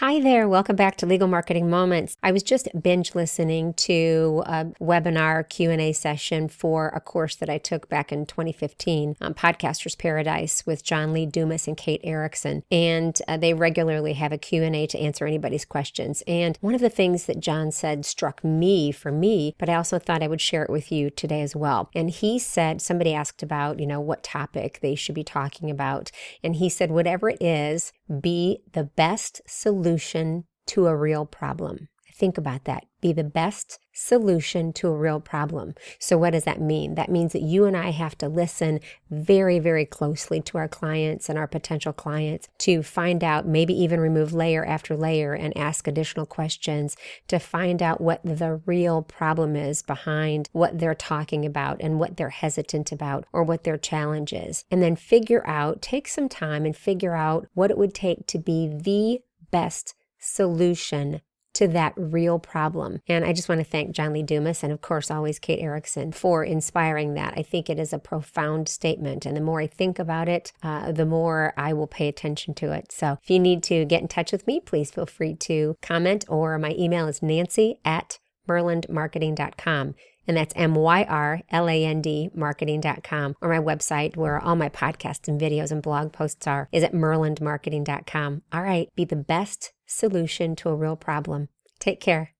Hi there, welcome back to Legal Marketing Moments. I was just binge listening to a webinar Q&A session for a course that I took back in 2015 on Podcaster's Paradise with John Lee Dumas and Kate Erickson. And they regularly have a Q&A to answer anybody's questions. And one of the things that John said struck me, but I also thought I would share it with you today as well. And he said, somebody asked about, what topic they should be talking about. And he said, whatever it is, be the best solution to a real problem. Think about that. Be the best solution to a real problem. So what does that mean? That means that you and I have to listen very, very closely to our clients and our potential clients to find out, maybe even remove layer after layer and ask additional questions to find out what the real problem is behind what they're talking about and what they're hesitant about or what their challenge is. And then take some time and figure out what it would take to be the best solution to that real problem. And I just want to thank John Lee Dumas and, of course, always Kate Erickson for inspiring that. I think it is a profound statement. And the more I think about it, the more I will pay attention to it. So if you need to get in touch with me, please feel free to comment, or my email is nancy@myrlandmarketing.com. And that's MYRLAND marketing.com, or my website where all my podcasts and videos and blog posts are is at myrlandmarketing.com. All right, be the best solution to a real problem. Take care.